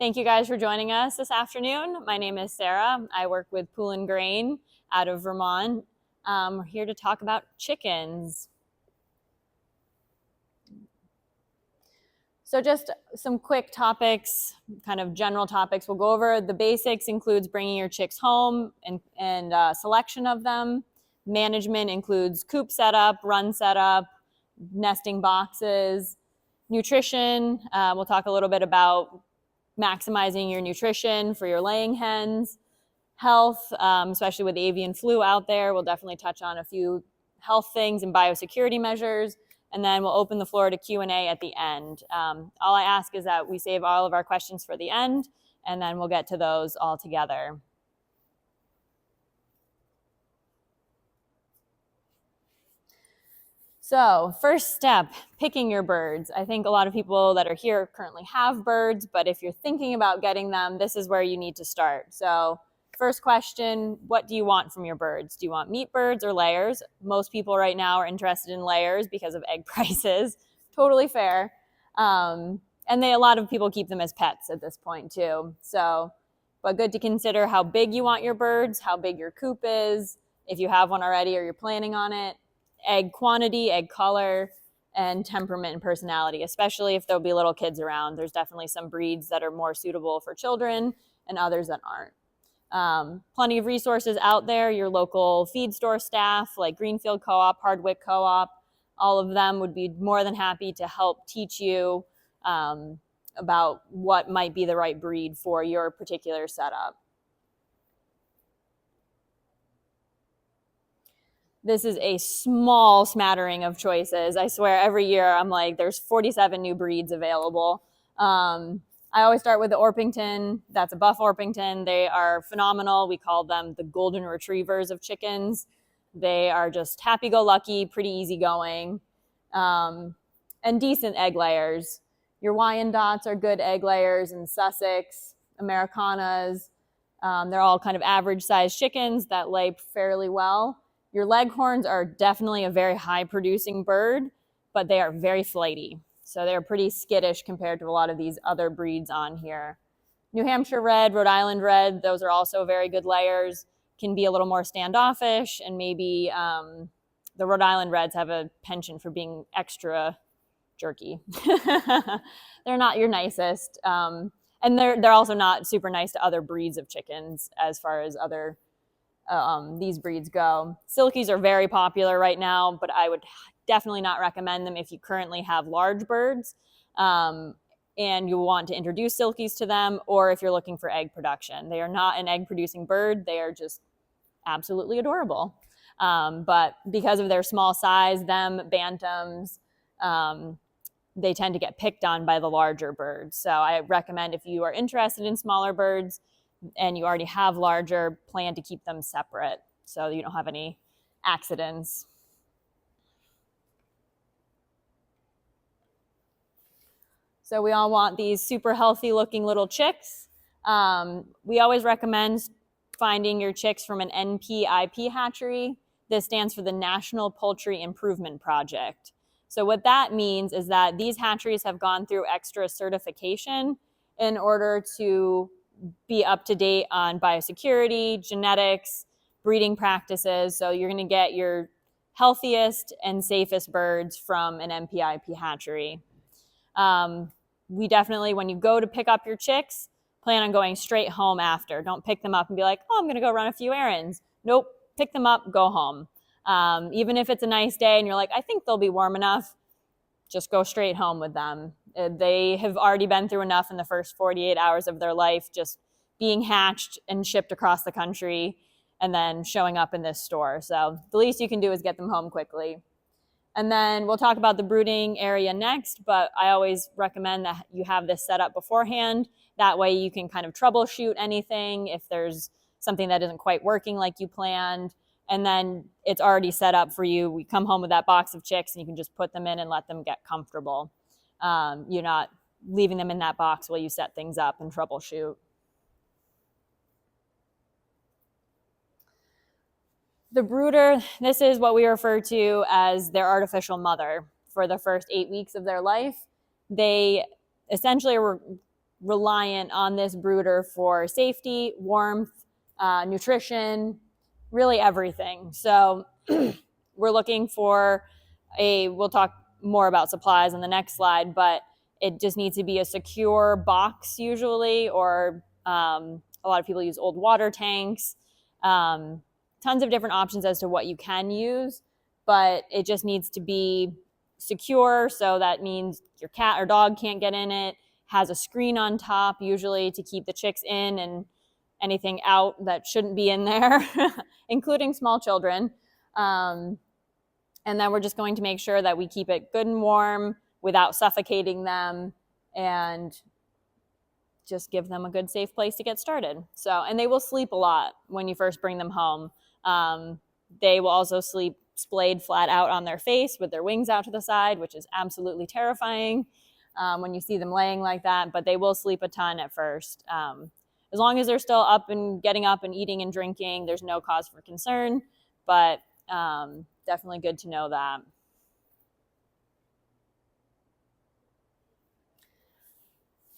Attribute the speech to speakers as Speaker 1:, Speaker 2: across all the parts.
Speaker 1: Thank you guys for joining us this afternoon. My name is Sarah. I work with Poulin Grain out of Vermont. We're here to talk about chickens. So just some quick topics, kind of general topics. We'll go over the basics, includes bringing your chicks home and selection of them. Management includes coop setup, run setup, nesting boxes. Nutrition, we'll talk a little bit about maximizing your nutrition for your laying hens. Health, especially with avian flu out there, we'll definitely touch on a few health things and biosecurity measures. And then we'll open the floor to Q&A at the end. All I ask is that we save all of our questions for the end, and then we'll get to those all together. So first step, picking your birds. I think a lot of people that are here currently have birds, but if you're thinking about getting them, this is where you need to start. So first question, what do you want from your birds? Do you want meat birds or layers? Most people right now are interested in layers because of egg prices. Totally fair. And a lot of people keep them as pets at this point too. So, but good to consider how big you want your birds, how big your coop is, if you have one already or you're planning on it, egg quantity, egg color, and temperament and personality, especially if there'll be little kids around. There's definitely some breeds that are more suitable for children and others that aren't. Plenty of resources out there, your local feed store staff like Greenfield Co-op, Hardwick Co-op, all of them would be more than happy to help teach you about what might be the right breed for your particular setup. This is a small smattering of choices. I swear every year I'm like, there's 47 new breeds available. I always start with the Orpington. That's a buff Orpington. They are phenomenal. We call them the golden retrievers of chickens. They are just happy-go-lucky, pretty easygoing, and decent egg layers. Your Wyandottes are good egg layers, and Sussex, Americanas. They're all kind of average-sized chickens that lay fairly well. Your Leghorns are definitely a very high-producing bird, but they are very flighty. So they're pretty skittish compared to a lot of these other breeds on here. New Hampshire Red, Rhode Island Red, those are also very good layers, can be a little more standoffish, and maybe the Rhode Island Reds have a penchant for being extra jerky. They're not your nicest. And they're also not super nice to other breeds of chickens as far as other these breeds go. Silkies are very popular right now, but I would definitely not recommend them if you currently have large birds and you want to introduce silkies to them, or if you're looking for egg production. They are not an egg producing bird. They are just absolutely adorable. But because of their small size, them, bantams, they tend to get picked on by the larger birds. So I recommend if you are interested in smaller birds and you already have larger, plan to keep them separate so you don't have any accidents. So we all want these super healthy looking little chicks. We always recommend finding your chicks from an NPIP hatchery. This stands for the National Poultry Improvement Project. So what that means is that these hatcheries have gone through extra certification in order to be up to date on biosecurity, genetics, breeding practices. So you're going to get your healthiest and safest birds from an NPIP hatchery. We definitely, when you go to pick up your chicks, plan on going straight home after. Don't pick them up and be like, oh, I'm going to go run a few errands. Nope, pick them up, go home. Even if it's a nice day and you're like, I think they'll be warm enough, just go straight home with them. They have already been through enough in the first 48 hours of their life, just being hatched and shipped across the country and then showing up in this store. So the least you can do is get them home quickly. And then we'll talk about the brooding area next, but I always recommend that you have this set up beforehand. That way you can kind of troubleshoot anything if there's something that isn't quite working like you planned. And then it's already set up for you. We come home with that box of chicks and you can just put them in and let them get comfortable. You're not leaving them in that box while you set things up and troubleshoot. The brooder, this is what we refer to as their artificial mother. For the first 8 weeks of their life, they essentially are reliant on this brooder for safety, warmth, nutrition, really everything. So we're looking for we'll talk more about supplies on the next slide, but it just needs to be a secure box usually, or a lot of people use old water tanks. Tons of different options as to what you can use, but it just needs to be secure. So that means your cat or dog can't get in it, has a screen on top usually to keep the chicks in and anything out that shouldn't be in there, including small children. And then we're just going to make sure that we keep it good and warm without suffocating them, and just give them a good, safe place to get started. So, and they will sleep a lot when you first bring them home. They will also sleep splayed flat out on their face with their wings out to the side, which is absolutely terrifying when you see them laying like that, but they will sleep a ton at first. As long as they're still up and getting up and eating and drinking, there's no cause for concern, but definitely good to know that.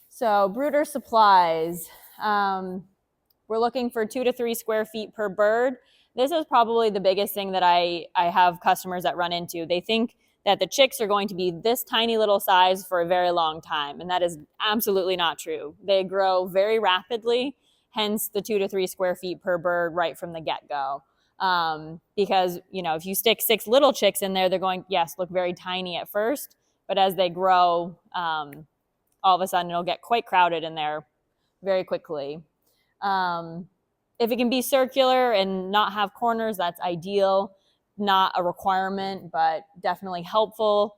Speaker 1: So brooder supplies, we're looking for 2 to 3 square feet per bird. This is probably the biggest thing that I have customers that run into. They think that the chicks are going to be this tiny little size for a very long time, and that is absolutely not true. They grow very rapidly, hence the 2 to 3 square feet per bird right from the get-go. Because, you know, if you stick 6 little chicks in there, they're going, yes, look very tiny at first, but as they grow, all of a sudden it'll get quite crowded in there very quickly. If it can be circular and not have corners, that's ideal. Not a requirement, but definitely helpful.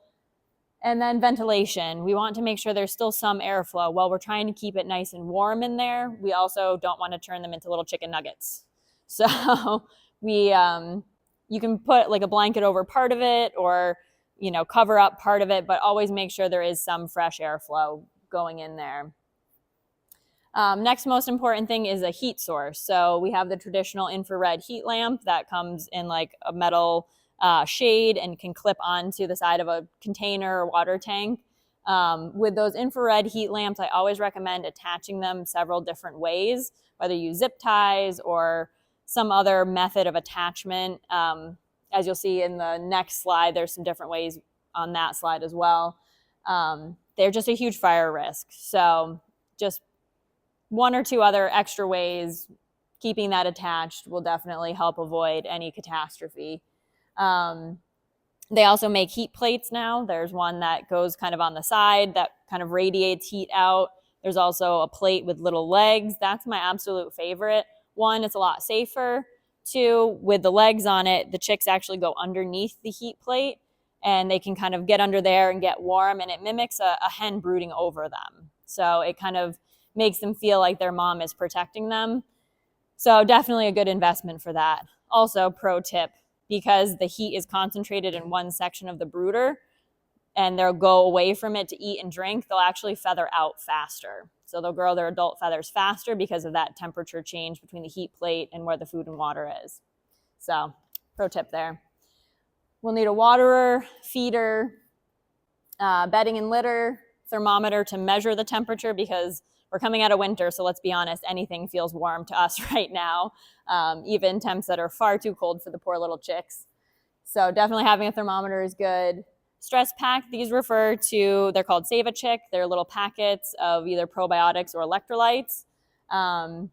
Speaker 1: And then ventilation. We want to make sure there's still some airflow. While we're trying to keep it nice and warm in there, we also don't want to turn them into little chicken nuggets. So you can put like a blanket over part of it, or, you know, cover up part of it, but always make sure there is some fresh airflow going in there. Next most important thing is a heat source. So we have the traditional infrared heat lamp that comes in like a metal shade and can clip onto the side of a container or water tank. With those infrared heat lamps, I always recommend attaching them several different ways, whether you use zip ties or some other method of attachment. As you'll see in the next slide, there's some different ways on that slide as well. They're just a huge fire risk. So just 1 or 2 other extra ways, keeping that attached will definitely help avoid any catastrophe. They also make heat plates now. There's one that goes kind of on the side that kind of radiates heat out. There's also a plate with little legs. That's my absolute favorite. 1, it's a lot safer. 2, with the legs on it, the chicks actually go underneath the heat plate and they can kind of get under there and get warm, and it mimics a hen brooding over them. So it kind of makes them feel like their mom is protecting them. So definitely a good investment for that. Also, pro tip, because the heat is concentrated in one section of the brooder and they'll go away from it to eat and drink, they'll actually feather out faster. So they'll grow their adult feathers faster because of that temperature change between the heat plate and where the food and water is. So pro tip there. We'll need a waterer, feeder, bedding and litter, thermometer to measure the temperature, because we're coming out of winter, so let's be honest, anything feels warm to us right now, even temps that are far too cold for the poor little chicks. So definitely having a thermometer is good. Stress pack, these refer to, they're called Save a Chick. They're little packets of either probiotics or electrolytes. The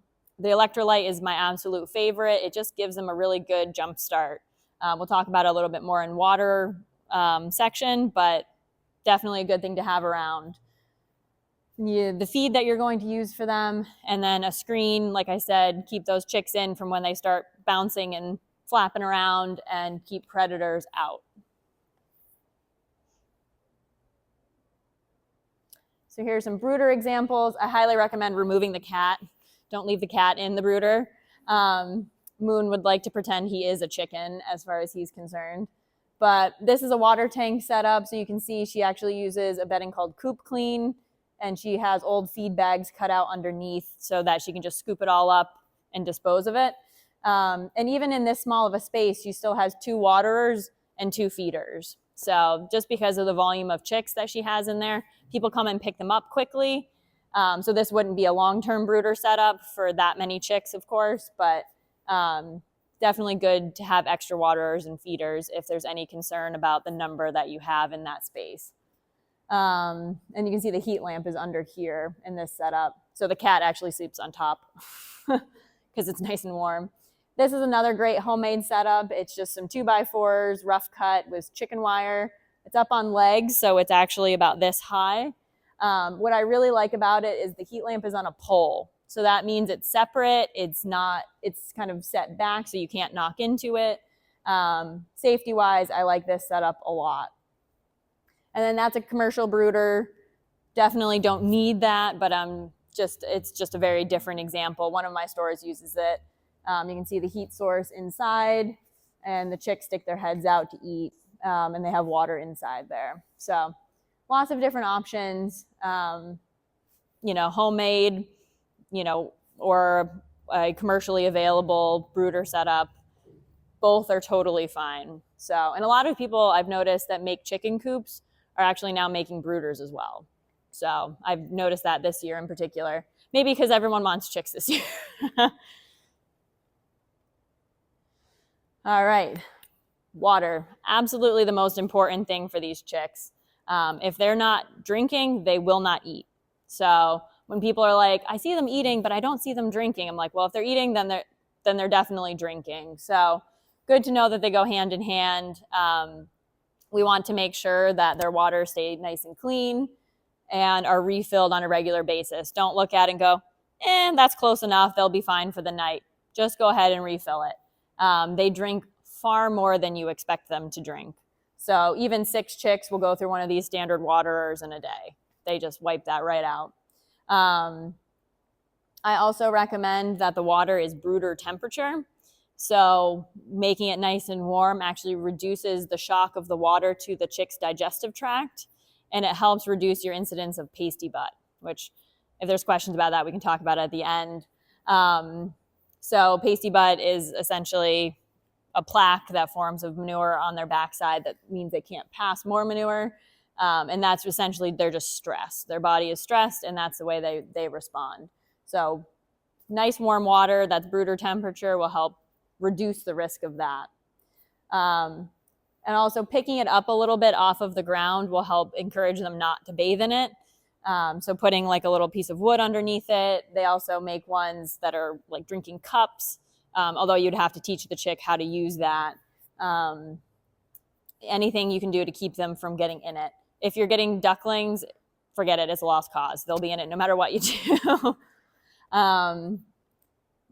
Speaker 1: electrolyte is my absolute favorite. It just gives them a really good jump start. We'll talk about it a little bit more in water section, but definitely a good thing to have around. The feed that you're going to use for them, and then a screen, like I said, keep those chicks in from when they start bouncing and flapping around, and keep predators out. So here's some brooder examples. I highly recommend removing the cat. Don't leave the cat in the brooder. Moon would like to pretend he is a chicken as far as he's concerned. But this is a water tank setup, so you can see she actually uses a bedding called Coop Clean, and she has old feed bags cut out underneath so that she can just scoop it all up and dispose of it. And even in this small of a space, she still has 2 waterers and 2 feeders. So just because of the volume of chicks that she has in there, people come and pick them up quickly. So this wouldn't be a long-term brooder setup for that many chicks, of course, but definitely good to have extra waterers and feeders if there's any concern about the number that you have in that space. And you can see the heat lamp is under here in this setup. So the cat actually sleeps on top because it's nice and warm. This is another great homemade setup. It's just some 2x4s, rough cut with chicken wire. It's up on legs, so it's actually about this high. What I really like about it is the heat lamp is on a pole. So that means it's separate. It's kind of set back so you can't knock into it. Safety-wise, I like this setup a lot. And then that's a commercial brooder. Definitely don't need that, but it's just a very different example. One of my stores uses it. You can see the heat source inside, and the chicks stick their heads out to eat, and they have water inside there. So lots of different options, homemade, or a commercially available brooder setup. Both are totally fine. So, and a lot of people I've noticed that make chicken coops are actually now making brooders as well. So I've noticed that this year in particular, maybe because everyone wants chicks this year. All right, water, absolutely the most important thing for these chicks. If they're not drinking, they will not eat. So when people are like, I see them eating, but I don't see them drinking, I'm like, well, if they're eating, then they're definitely drinking. So good to know that they go hand in hand. We want to make sure that their water stays nice and clean and are refilled on a regular basis. Don't look at it and go, that's close enough. They'll be fine for the night. Just go ahead and refill it. They drink far more than you expect them to drink. So even 6 chicks will go through one of these standard waterers in a day. They just wipe that right out. I also recommend that the water is brooder temperature. So making it nice and warm actually reduces the shock of the water to the chick's digestive tract, and it helps reduce your incidence of pasty butt, which if there's questions about that, we can talk about it at the end. So pasty butt is essentially a plaque that forms of manure on their backside that means they can't pass more manure. And that's essentially, they're just stressed. Their body is stressed, and that's the way they respond. So nice warm water that's brooder temperature will help reduce the risk of that. And also picking it up a little bit off of the ground will help encourage them not to bathe in it. So putting like a little piece of wood underneath it. They also make ones that are like drinking cups, although you'd have to teach the chick how to use that. Anything you can do to keep them from getting in it. If you're getting ducklings, forget it, it's a lost cause. They'll be in it no matter what you do.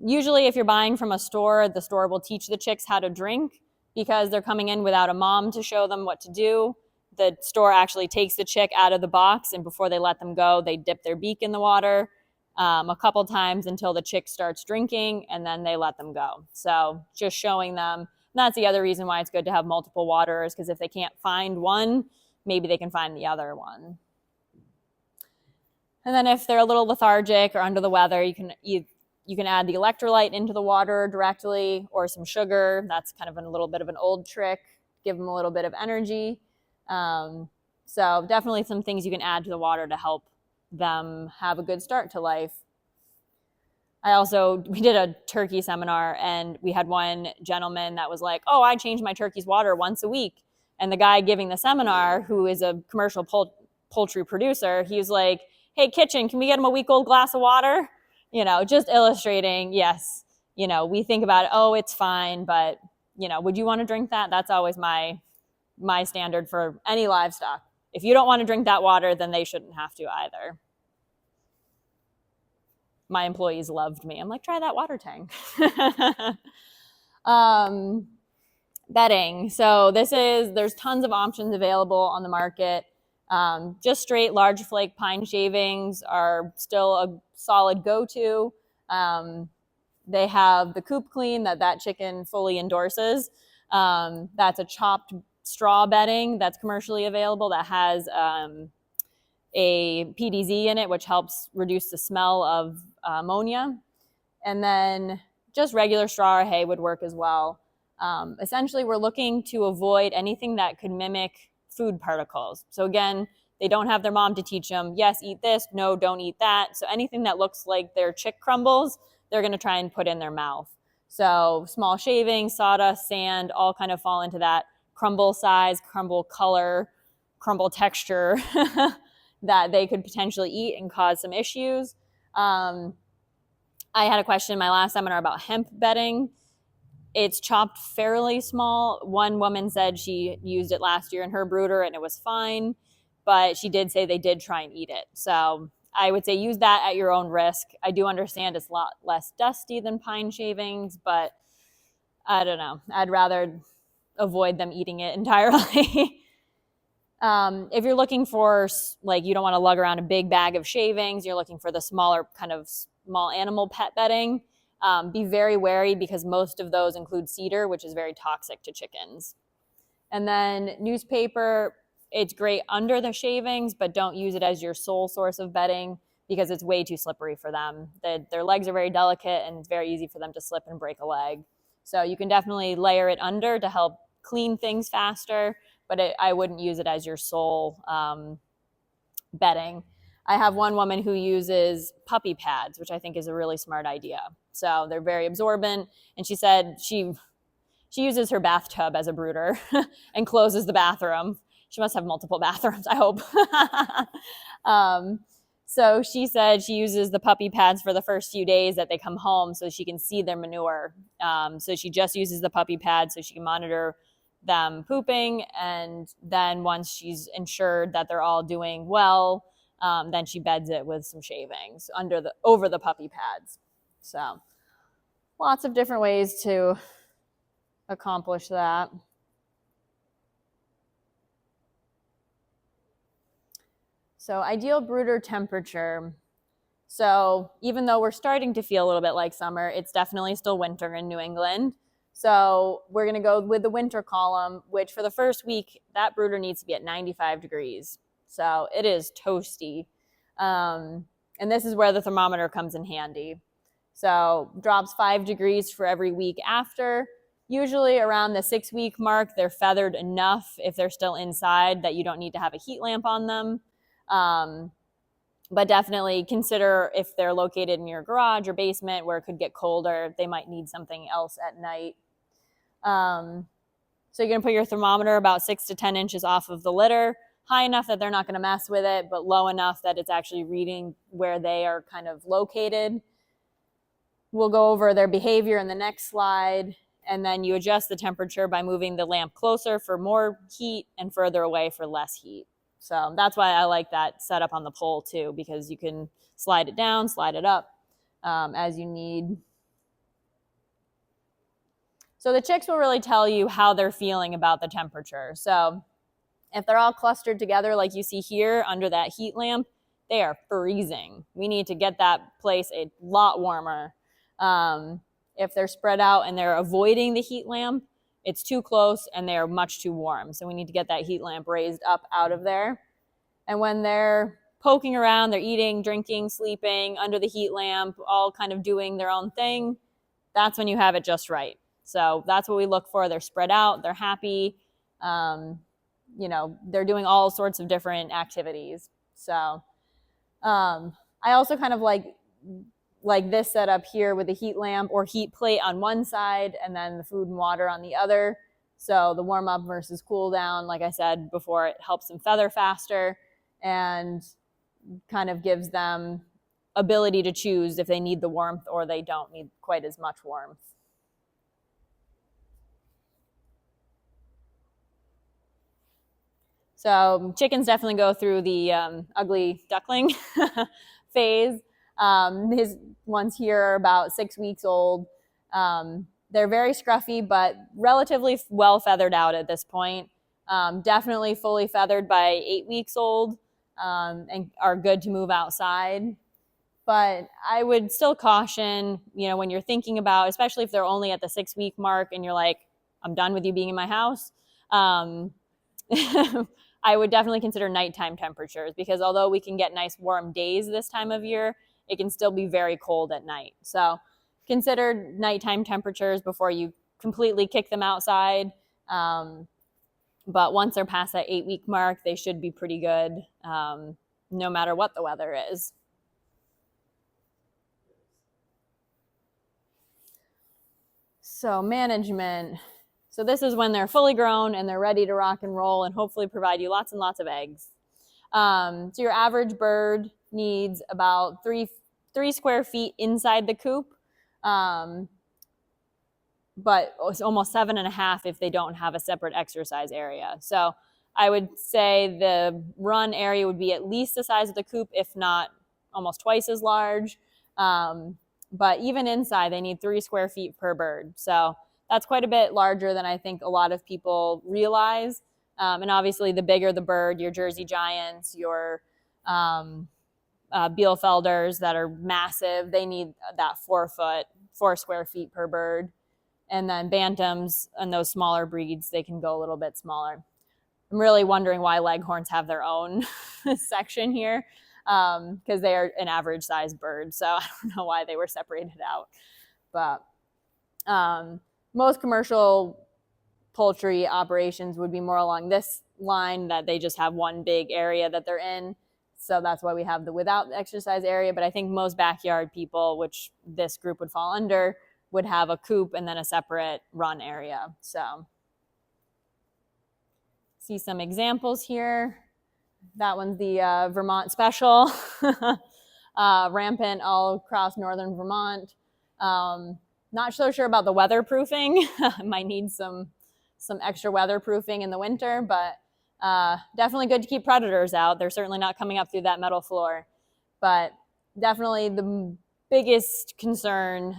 Speaker 1: Usually if you're buying from a store, the store will teach the chicks how to drink because they're coming in without a mom to show them what to do. The store actually takes the chick out of the box, and before they let them go, they dip their beak in the water a couple times until the chick starts drinking, and then they let them go. So just showing them. And that's the other reason why it's good to have multiple waterers, because if they can't find one, maybe they can find the other one. And then if they're a little lethargic or under the weather, you can add the electrolyte into the water directly, or some sugar. That's kind of a little bit of an old trick. Give them a little bit of energy. So definitely some things you can add to the water to help them have a good start to life. We did a turkey seminar, and we had one gentleman that was like, I change my turkey's water once a week. And the guy giving the seminar, who is a commercial poultry producer, he was like, hey, kitchen, can we get him a week-old glass of water? Just illustrating, yes, we think about it, it's fine, but, would you want to drink that? That's always my standard for any livestock. If you don't want to drink that water, then they shouldn't have to either. My employees loved me. I'm like, try that water tank. Bedding. So there's tons of options available on the market. Just straight large flake pine shavings are still a solid go-to. They have the Coop Clean that chicken fully endorses. That's a chopped straw bedding that's commercially available that has a PDZ in it, which helps reduce the smell of ammonia. And then just regular straw or hay would work as well. Essentially, we're looking to avoid anything that could mimic food particles. So again, They don't have their mom to teach them, yes, eat this, no, don't eat that. So anything that looks like their chick crumbles, they're going to try and put in their mouth. So small shavings, sawdust, sand, all kind of fall into that crumble size, crumble color, crumble texture that they could potentially eat and cause some issues. I had a question in my last seminar about hemp bedding. It's chopped fairly small. One woman said she used it last year in her brooder and it was fine, but she did say they did try and eat it. So I would say use that at your own risk. I do understand it's a lot less dusty than pine shavings, but I don't know. I'd rather avoid them eating it entirely. If you're looking for, like, you don't want to lug around a big bag of shavings, you're looking for the smaller kind of small animal pet bedding, be very wary because most of those include cedar, which is very toxic to chickens. And then newspaper, it's great under the shavings, but don't use it as your sole source of bedding because it's way too slippery for them. Their legs are very delicate and it's very easy for them to slip and break a leg. So you can definitely layer it under to help clean things faster, but I wouldn't use it as your sole bedding. I have one woman who uses puppy pads, which I think is a really smart idea. So they're very absorbent. And she said she uses her bathtub as a brooder and closes the bathroom. She must have multiple bathrooms, I hope. So she said she uses the puppy pads for the first few days that they come home so she can see their manure. So she just uses the puppy pads so she can monitor them pooping. And then once she's ensured that they're all doing well, then she beds it with some shavings over the puppy pads. So lots of different ways to accomplish that. So ideal brooder temperature. So even though we're starting to feel a little bit like summer, it's definitely still winter in New England. So we're going to go with the winter column, which for the first week, that brooder needs to be at 95 degrees. So it is toasty. And this is where the thermometer comes in handy. So drops 5 degrees for every week after. Usually around the 6-week mark, they're feathered enough if they're still inside that you don't need to have a heat lamp on them. But definitely consider if they're located in your garage or basement where it could get colder, they might need something else at night. So you're going to put your thermometer about 6 to 10 inches off of the litter, high enough that they're not going to mess with it, but low enough that it's actually reading where they are kind of located. We'll go over their behavior in the next slide, and then you adjust the temperature by moving the lamp closer for more heat and further away for less heat. So that's why I like that setup on the pole too, because you can slide it down, slide it up as you need. So the chicks will really tell you how they're feeling about the temperature. So if they're all clustered together like you see here under that heat lamp, they are freezing. We need to get that place a lot warmer. If they're spread out and they're avoiding the heat lamp, it's too close and they're much too warm. So we need to get that heat lamp raised up out of there. And when they're poking around, they're eating, drinking, sleeping under the heat lamp, all kind of doing their own thing, that's when you have it just right. So that's what we look for. They're spread out, they're happy, they're doing all sorts of different activities. So I also kind of like this setup here with the heat lamp or heat plate on one side and then the food and water on the other. So the warm up versus cool down, like I said before, it helps them feather faster and kind of gives them ability to choose if they need the warmth or they don't need quite as much warmth. So chickens definitely go through the ugly duckling phase. His ones here are about 6 weeks old. They're very scruffy, but relatively well feathered out at this point. Definitely fully feathered by 8 weeks old and are good to move outside. But I would still caution, when you're thinking about, especially if they're only at the 6-week mark and you're like, I'm done with you being in my house. I would definitely consider nighttime temperatures because although we can get nice warm days this time of year, it can still be very cold at night. So consider nighttime temperatures before you completely kick them outside. But once they're past that 8-week mark, they should be pretty good, no matter what the weather is. So management. So this is when they're fully grown and they're ready to rock and roll and hopefully provide you lots and lots of eggs. So your average bird needs about three square feet inside the coop, but it's almost 7.5 if they don't have a separate exercise area. So I would say the run area would be at least the size of the coop, if not almost twice as large. But even inside, they need 3 square feet per bird. So that's quite a bit larger than I think a lot of people realize. And obviously, the bigger the bird, your Jersey Giants, your Bielefelders that are massive, they need that 4 square feet per bird. And then bantams and those smaller breeds, they can go a little bit smaller. I'm really wondering why leghorns have their own section here, because they are an average size bird. So I don't know why they were separated out. But most commercial poultry operations would be more along this line, that they just have one big area that they're in. So that's why we have the without the exercise area. But I think most backyard people, which this group would fall under, would have a coop and then a separate run area. So see some examples here. That one's the Vermont special, rampant all across northern Vermont. Not so sure about the weatherproofing. Might need some extra weatherproofing in the winter, but definitely good to keep predators out. They're certainly not coming up through that metal floor. But definitely the biggest concern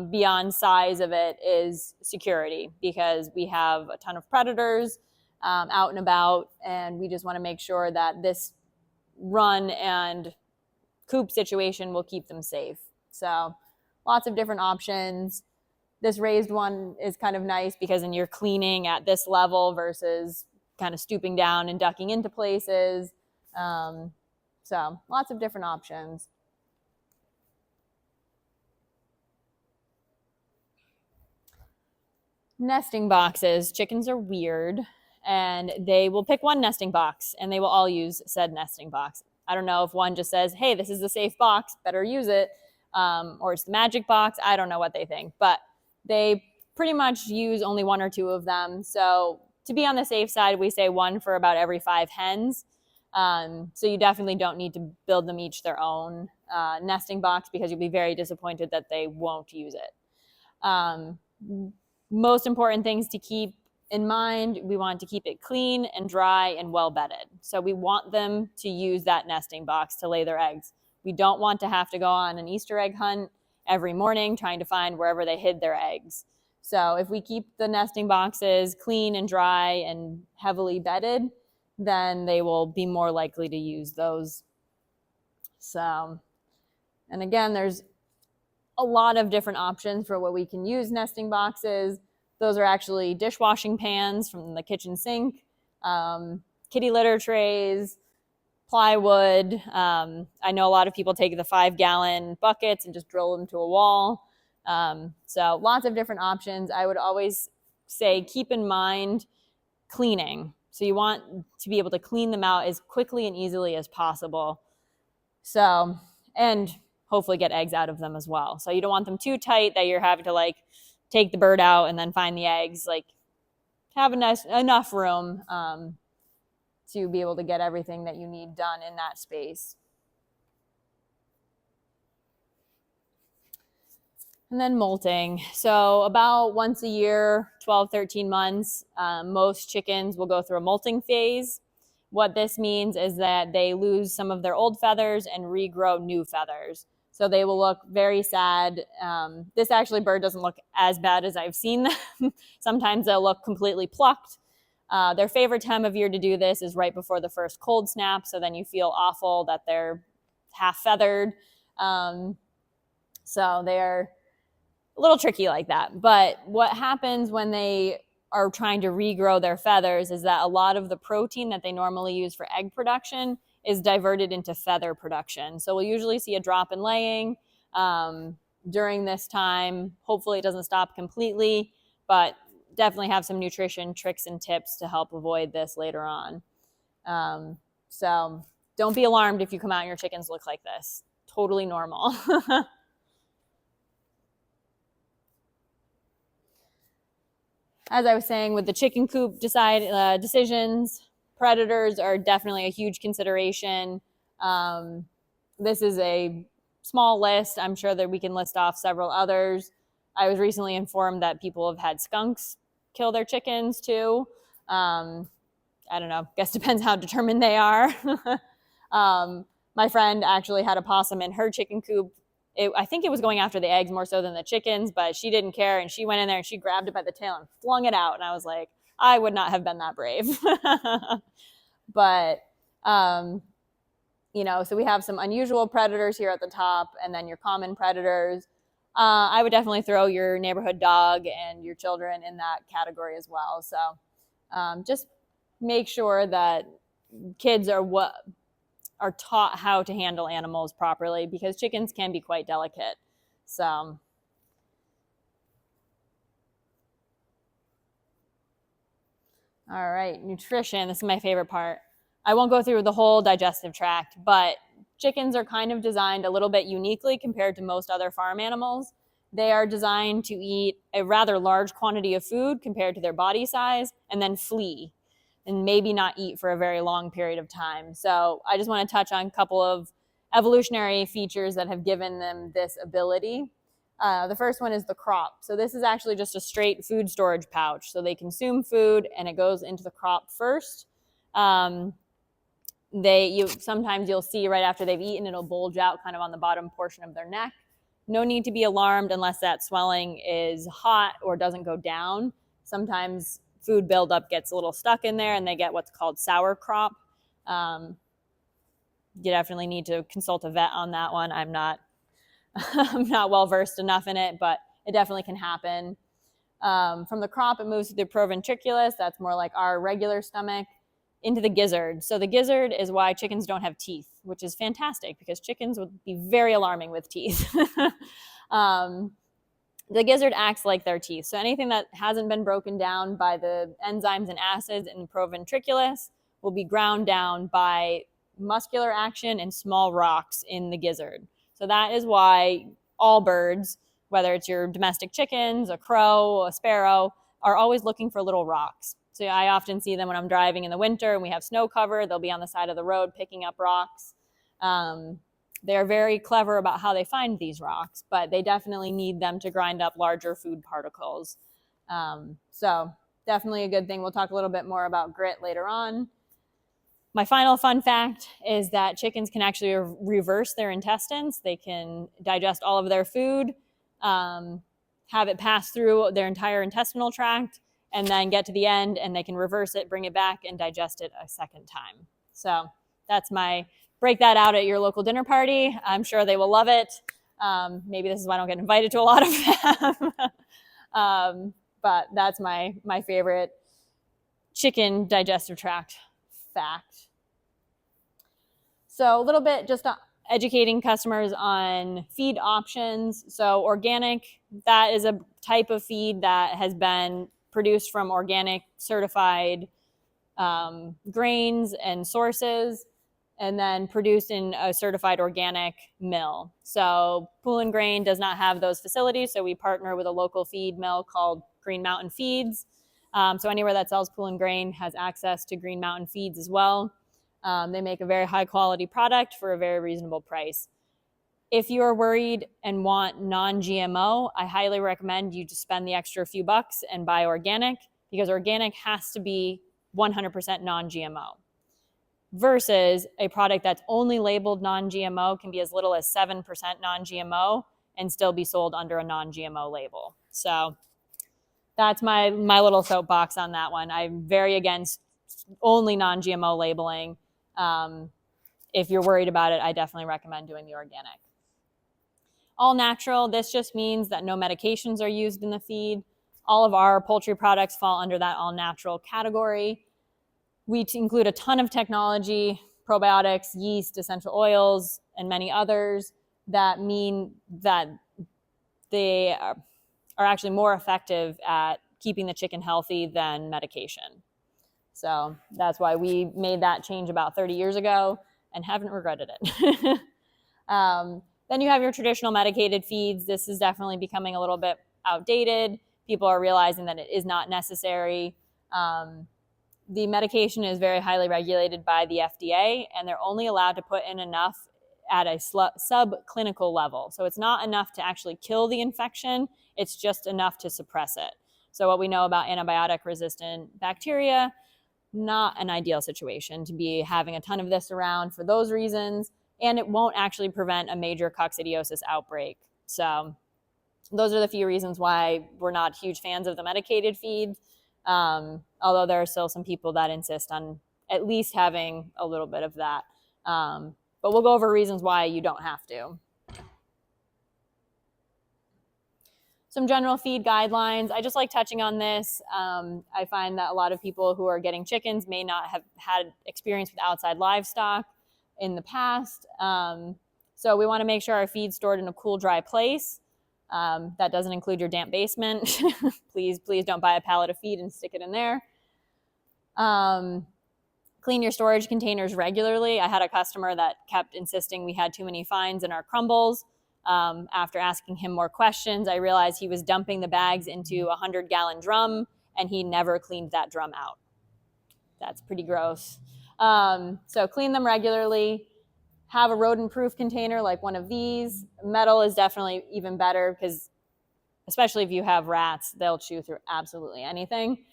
Speaker 1: beyond size of it is security, because we have a ton of predators out and about, and we just want to make sure that this run and coop situation will keep them safe. So lots of different options. This raised one is kind of nice because then you're cleaning at this level versus kind of stooping down and ducking into places. So lots of different options. Nesting boxes. Chickens are weird, and they will pick one nesting box and they will all use said nesting box. I don't know if one just says, hey, this is the safe box, better use it, or it's the magic box. I don't know what they think, but they pretty much use only 1 or 2 of them. So to be on the safe side, we say 1 for about every 5 hens. So you definitely don't need to build them each their own nesting box, because you'll be very disappointed that they won't use it. Most important things to keep in mind, we want to keep it clean and dry and well bedded. So we want them to use that nesting box to lay their eggs. We don't want to have to go on an Easter egg hunt every morning trying to find wherever they hid their eggs. So if we keep the nesting boxes clean and dry and heavily bedded, then they will be more likely to use those. So, and again, there's a lot of different options for what we can use nesting boxes. Those are actually dishwashing pans from the kitchen sink, kitty litter trays, plywood. I know a lot of people take the 5-gallon buckets and just drill them to a wall. So lots of different options. I would always say keep in mind cleaning. So you want to be able to clean them out as quickly and easily as possible. So, and hopefully get eggs out of them as well. So you don't want them too tight that you're having to like take the bird out and then find the eggs. Like have enough room to be able to get everything that you need done in that space. And then molting. So about once a year, 12, 13 months, most chickens will go through a molting phase. What this means is that they lose some of their old feathers and regrow new feathers. So they will look very sad. This actually bird doesn't look as bad as I've seen them. Sometimes they'll look completely plucked. Their favorite time of year to do this is right before the first cold snap. So then you feel awful that they're half feathered. So they're a little tricky like that. But what happens when they are trying to regrow their feathers is that a lot of the protein that they normally use for egg production is diverted into feather production. So we'll usually see a drop in laying during this time. Hopefully it doesn't stop completely, but definitely have some nutrition tricks and tips to help avoid this later on. So don't be alarmed if you come out and your chickens look like this. Totally normal. As I was saying, with the chicken coop decisions, predators are definitely a huge consideration. This is a small list. I'm sure that we can list off several others. I was recently informed that people have had skunks kill their chickens too. I don't know. Guess depends how determined they are. My friend actually had a possum in her chicken coop. I think it was going after the eggs more so than the chickens, but she didn't care, and she went in there and she grabbed it by the tail and flung it out. And I was like, I would not have been that brave. But so we have some unusual predators here at the top, and then your common predators. I would definitely throw your neighborhood dog and your children in that category as well. So just make sure that kids are taught how to handle animals properly, because chickens can be quite delicate. So, all right, nutrition. This is my favorite part. I won't go through the whole digestive tract, but chickens are kind of designed a little bit uniquely compared to most other farm animals. They are designed to eat a rather large quantity of food compared to their body size, and then flee and maybe not eat for a very long period of time. So I just want to touch on a couple of evolutionary features that have given them this ability. The first one is the crop. So this is actually just a straight food storage pouch. So they consume food and it goes into the crop first. Sometimes you'll see right after they've eaten, it'll bulge out kind of on the bottom portion of their neck. No need to be alarmed unless that swelling is hot or doesn't go down. Sometimes food buildup gets a little stuck in there and they get what's called sour crop. You definitely need to consult a vet on that one. I'm not well versed enough in it, but it definitely can happen. From the crop, it moves to the proventriculus. That's more like our regular stomach, into the gizzard. So the gizzard is why chickens don't have teeth, which is fantastic because chickens would be very alarming with teeth. The gizzard acts like their teeth. So anything that hasn't been broken down by the enzymes and acids in the proventriculus will be ground down by muscular action and small rocks in the gizzard. So that is why all birds, whether it's your domestic chickens, a crow, a sparrow, are always looking for little rocks. So I often see them when I'm driving in the winter and we have snow cover. They'll be on the side of the road picking up rocks. They're very clever about how they find these rocks, but they definitely need them to grind up larger food particles. So definitely a good thing. We'll talk a little bit more about grit later on. My final fun fact is that chickens can actually reverse their intestines. They can digest all of their food, have it pass through their entire intestinal tract, and then get to the end, and they can reverse it, bring it back, and digest it a second time. So that's break that out at your local dinner party. I'm sure they will love it. Maybe this is why I don't get invited to a lot of them. But that's my favorite chicken digestive tract fact. So a little bit just educating customers on feed options. So organic, that is a type of feed that has been produced from organic certified grains and sources, and then produced in a certified organic mill. So Poulin Grain does not have those facilities, so we partner with a local feed mill called Green Mountain Feeds. So anywhere that sells Poulin Grain has access to Green Mountain Feeds as well. They make a very high quality product for a very reasonable price. If you're worried and want non-GMO, I highly recommend you just spend the extra few bucks and buy organic, because organic has to be 100% non-GMO. Versus a product that's only labeled non-GMO can be as little as 7% non-GMO and still be sold under a non-GMO label. So that's my little soapbox on that one. I'm very against only non-GMO labeling. If you're worried about it, I definitely recommend doing the organic. All natural, this just means that no medications are used in the feed. All of our poultry products fall under that all natural category. We include a ton of technology, probiotics, yeast, essential oils, and many others that mean that they are actually more effective at keeping the chicken healthy than medication. So that's why we made that change about 30 years ago and haven't regretted it. Then you have your traditional medicated feeds. This is definitely becoming a little bit outdated. People are realizing that it is not necessary. The medication is very highly regulated by the FDA, and they're only allowed to put in enough at a subclinical level. So it's not enough to actually kill the infection. It's just enough to suppress it. So what we know about antibiotic-resistant bacteria, not an ideal situation to be having a ton of this around for those reasons, and it won't actually prevent a major coccidiosis outbreak. So those are the few reasons why we're not huge fans of the medicated feed, although there are still some people that insist on at least having a little bit of that. But we'll go over reasons why you don't have to. Some general feed guidelines. I just like touching on this. I find that a lot of people who are getting chickens may not have had experience with outside livestock in the past. So we want to make sure our feed's stored in a cool, dry place. That doesn't include your damp basement. Please don't buy a pallet of feed and stick it in there. Clean your storage containers regularly. I had a customer that kept insisting we had too many fines in our crumbles. After asking him more questions, I realized he was dumping the bags into a 100-gallon drum, and he never cleaned that drum out. That's pretty gross. So clean them regularly. Have a rodent-proof container like one of these. Metal is definitely even better because, especially if you have rats, they'll chew through absolutely anything.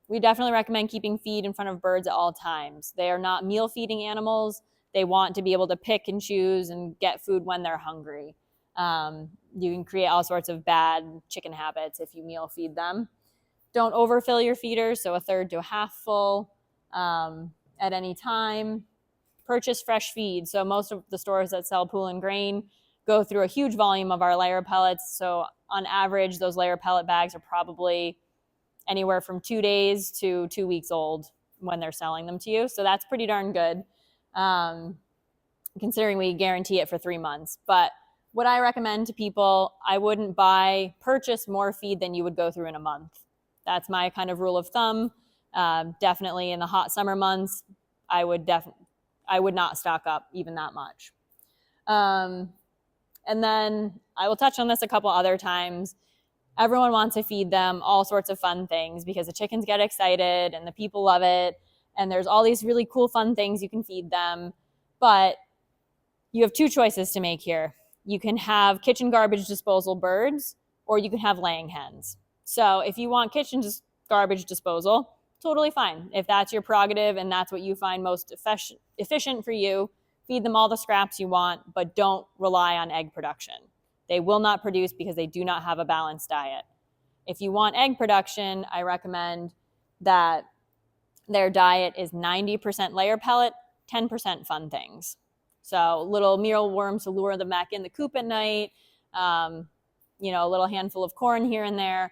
Speaker 1: We definitely recommend keeping feed in front of birds at all times. They are not meal feeding animals. They want to be able to pick and choose and get food when they're hungry. You can create all sorts of bad chicken habits if you meal feed them. Don't overfill your feeders, so 1/3 to a half full at any time. Purchase fresh feed. So most of the stores that sell Poulin Grain go through a huge volume of our layer pellets. So on average, those layer pellet bags are probably anywhere from 2 days to 2 weeks old when they're selling them to you. So that's pretty darn good, considering we guarantee it for 3 months. But what I recommend to people, I wouldn't purchase more feed than you would go through in a month. That's my kind of rule of thumb. Definitely in the hot summer months, I would not stock up even that much. And then I will touch on this a couple other times. Everyone wants to feed them all sorts of fun things because the chickens get excited and the people love it. And there's all these really cool, fun things you can feed them. But you have 2 choices to make here. You can have kitchen garbage disposal birds, or you can have laying hens. So if you want kitchen garbage disposal, totally fine. If that's your prerogative and that's what you find most efficient for you, feed them all the scraps you want, but don't rely on egg production. They will not produce because they do not have a balanced diet. If you want egg production, I recommend that their diet is 90% layer pellet, 10% fun things. So little mealworms to lure them back in the coop at night, a little handful of corn here and there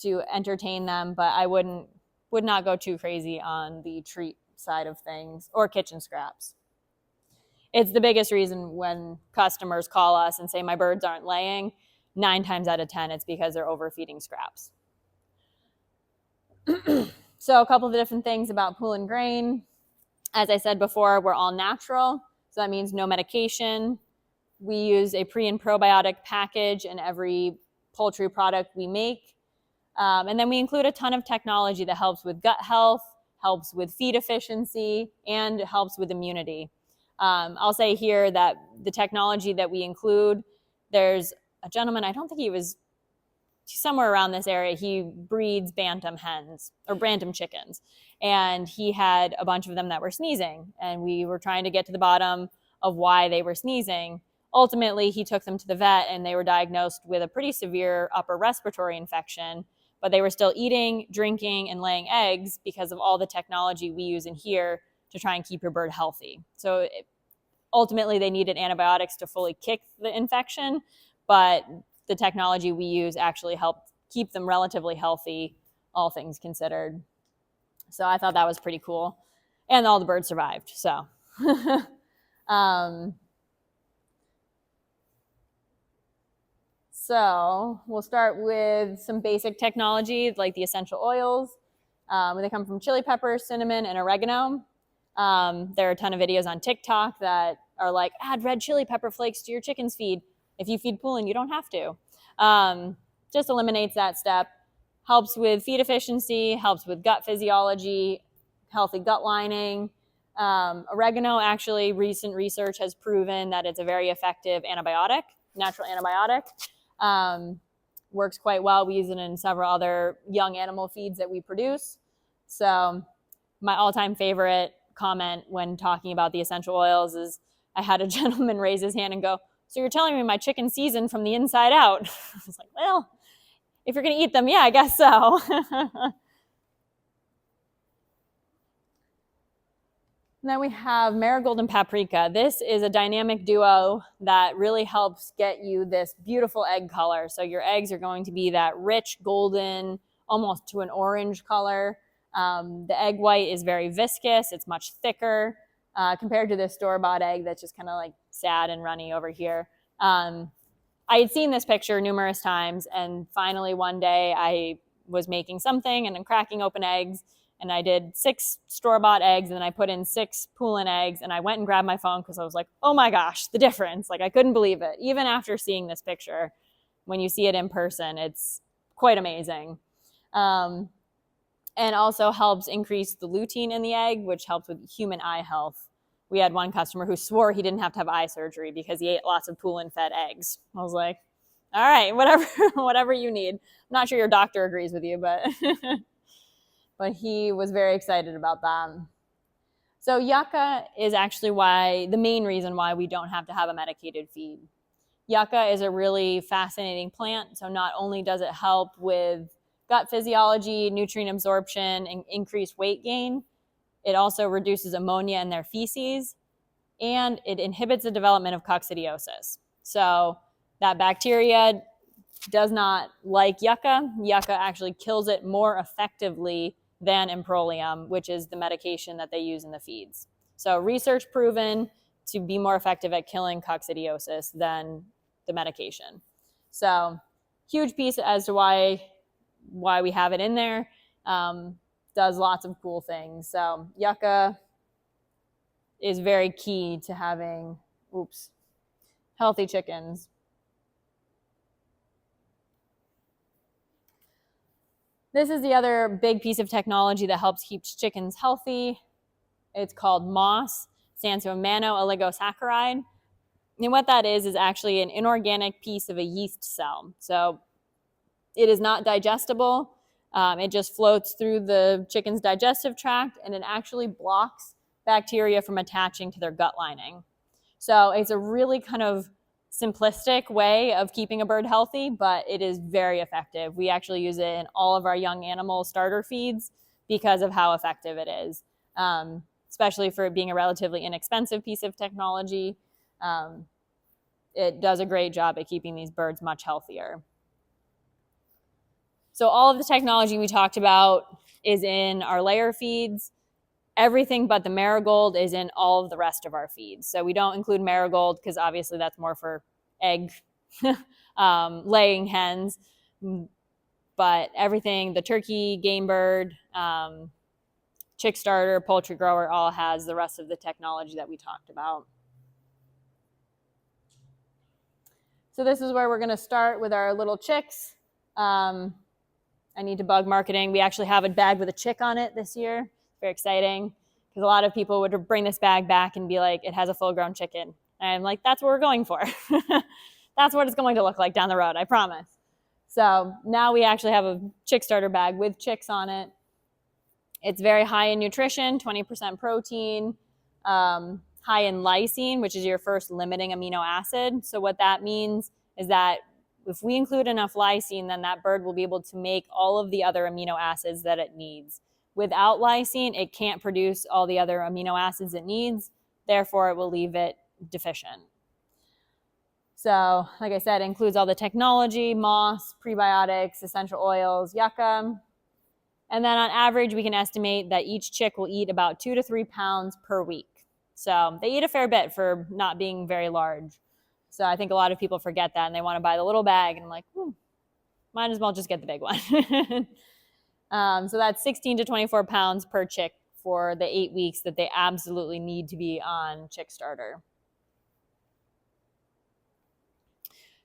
Speaker 1: to entertain them, but I would not go too crazy on the treat side of things or kitchen scraps. It's the biggest reason when customers call us and say my birds aren't laying, 9 times out of 10, it's because they're overfeeding scraps. So a couple of different things about Poulin Grain. As I said before, we're all natural. So that means no medication. We use a pre and probiotic package in every poultry product we make. And then we include a ton of technology that helps with gut health, helps with feed efficiency, and helps with immunity. I'll say here that the technology that we include, there's a gentleman, I don't think he was somewhere around this area, he breeds bantam hens or bantam chickens. And he had a bunch of them that were sneezing. And we were trying to get to the bottom of why they were sneezing. Ultimately, he took them to the vet and they were diagnosed with a pretty severe upper respiratory infection, but they were still eating, drinking, and laying eggs because of all the technology we use in here to try and keep your bird healthy. So ultimately, they needed antibiotics to fully kick the infection, but the technology we use actually helped keep them relatively healthy, all things considered. So I thought that was pretty cool. And all the birds survived, so. So we'll start with some basic technology like the essential oils. They come from chili pepper, cinnamon, and oregano. There are a ton of videos on TikTok that are like, add red chili pepper flakes to your chicken's feed. If you feed Poulin, you don't have to. Just eliminates that step. Helps with feed efficiency, helps with gut physiology, healthy gut lining. Oregano, actually, recent research has proven that it's a very effective antibiotic, natural antibiotic. Works quite well. We use it in several other young animal feeds that we produce. So my all-time favorite comment when talking about the essential oils is I had a gentleman raise his hand and go, so you're telling me my chicken seasoned from the inside out? I was like, well, if you're going to eat them, yeah, I guess so. Then we have marigold and paprika. This is a dynamic duo that really helps get you this beautiful egg color. So your eggs are going to be that rich golden, almost to an orange color. The egg white is very viscous. It's much thicker compared to the store-bought egg that's just kind of like sad and runny over here. I had seen this picture numerous times, and finally one day I was making something and I'm cracking open eggs, and I did 6 store-bought eggs, and then I put in 6 Poulin eggs, and I went and grabbed my phone because I was like, oh my gosh, the difference. Like, I couldn't believe it. Even after seeing this picture, when you see it in person, it's quite amazing. And also helps increase the lutein in the egg, which helps with human eye health. We had one customer who swore he didn't have to have eye surgery because he ate lots of Poulin-fed eggs. I was like, all right, whatever you need. I'm not sure your doctor agrees with you, but but he was very excited about that. So yucca is actually the main reason why we don't have to have a medicated feed. Yucca is a really fascinating plant. So not only does it help with gut physiology, nutrient absorption, and increased weight gain, it also reduces ammonia in their feces, and it inhibits the development of coccidiosis. So that bacteria does not like yucca. Yucca actually kills it more effectively than Improlium, which is the medication that they use in the feeds. So research proven to be more effective at killing coccidiosis than the medication. So huge piece as to why we have it in there. Does lots of cool things. So yucca is very key to having healthy chickens. This is the other big piece of technology that helps keep chickens healthy. It's called MOS, stands for mono-oligosaccharide. And what that is actually an inorganic piece of a yeast cell. So it is not digestible. It just floats through the chicken's digestive tract, and it actually blocks bacteria from attaching to their gut lining. So it's a really kind of simplistic way of keeping a bird healthy, but it is very effective. We actually use it in all of our young animal starter feeds because of how effective it is, especially for it being a relatively inexpensive piece of technology. It does a great job at keeping these birds much healthier. So all of the technology we talked about is in our layer feeds. Everything but the marigold is in all of the rest of our feeds. So we don't include marigold because obviously that's more for egg laying hens. But everything, the turkey, game bird, chick starter, poultry grower, all has the rest of the technology that we talked about. So this is where we're going to start with our little chicks. I need to bug marketing. We actually have a bag with a chick on it this year. Very exciting, because a lot of people would bring this bag back and be like, it has a full-grown chicken. And I'm like, that's what we're going for. That's what it's going to look like down the road, I promise. So now we actually have a chick starter bag with chicks on it. It's very high in nutrition, 20% protein, high in lysine, which is your first limiting amino acid. So what that means is that if we include enough lysine, then that bird will be able to make all of the other amino acids that it needs. Without lysine, it can't produce all the other amino acids it needs. Therefore, it will leave it deficient. So, like I said, it includes all the technology, moss, prebiotics, essential oils, yucca. And then on average, we can estimate that each chick will eat about 2 to 3 pounds per week. So they eat a fair bit for not being very large. So I think a lot of people forget that and they want to buy the little bag, and I'm like, might as well just get the big one. So that's 16 to 24 pounds per chick for the 8 weeks that they absolutely need to be on chick starter.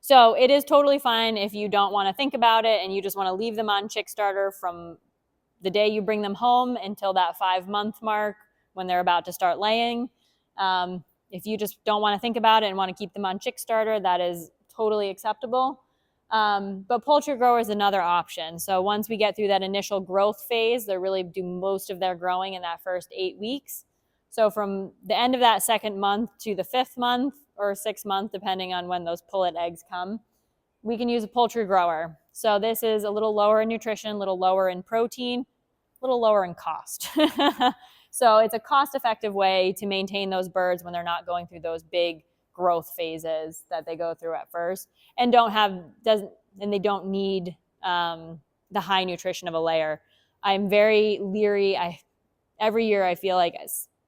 Speaker 1: So it is totally fine if you don't want to think about it and you just want to leave them on chick starter from the day you bring them home until that 5-month mark when they're about to start laying. If you just don't want to think about it and want to keep them on chick starter, that is totally acceptable. But poultry grower is another option. So once we get through that initial growth phase, they really do most of their growing in that first 8 weeks. So from the end of that 2nd month to the 5th month or 6th month, depending on when those pullet eggs come, we can use a poultry grower. So this is a little lower in nutrition, a little lower in protein, a little lower in cost. So it's a cost-effective way to maintain those birds when they're not going through those big growth phases that they go through at first, and they don't need the high nutrition of a layer. I'm very leery. Every year I feel like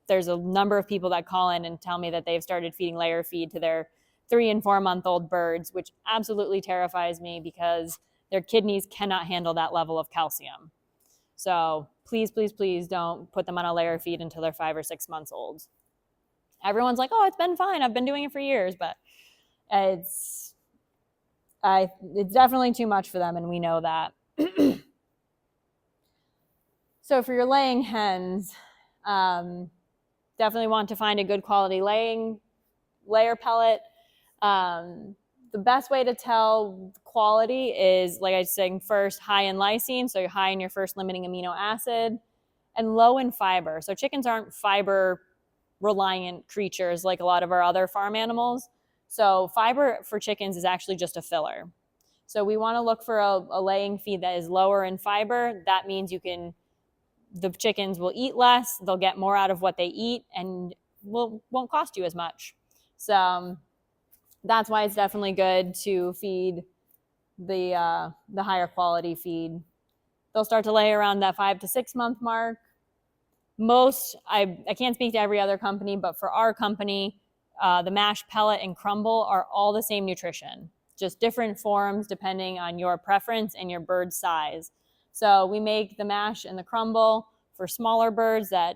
Speaker 1: there's a number of people that call in and tell me that they've started feeding layer feed to their 3 and 4 month old birds, which absolutely terrifies me because their kidneys cannot handle that level of calcium. So please, please, please don't put them on a layer feed until they're 5 or 6 months old. Everyone's like, oh, it's been fine. I've been doing it for years, but it's definitely too much for them, and we know that. So for your laying hens, definitely want to find a good quality layer pellet. The best way to tell quality is, like I was saying, first, high in lysine, so you're high in your first limiting amino acid, and low in fiber. So chickens aren't fiber reliant creatures like a lot of our other farm animals. So fiber for chickens is actually just a filler. So we want to look for a laying feed that is lower in fiber. That means the chickens will eat less, they'll get more out of what they eat, and won't cost you as much. So that's why it's definitely good to feed the higher quality feed. They'll start to lay around that 5 to 6 month mark. I can't speak to every other company, but for our company, the mash, pellet, and crumble are all the same nutrition, just different forms depending on your preference and your bird size. So we make the mash and the crumble for smaller birds that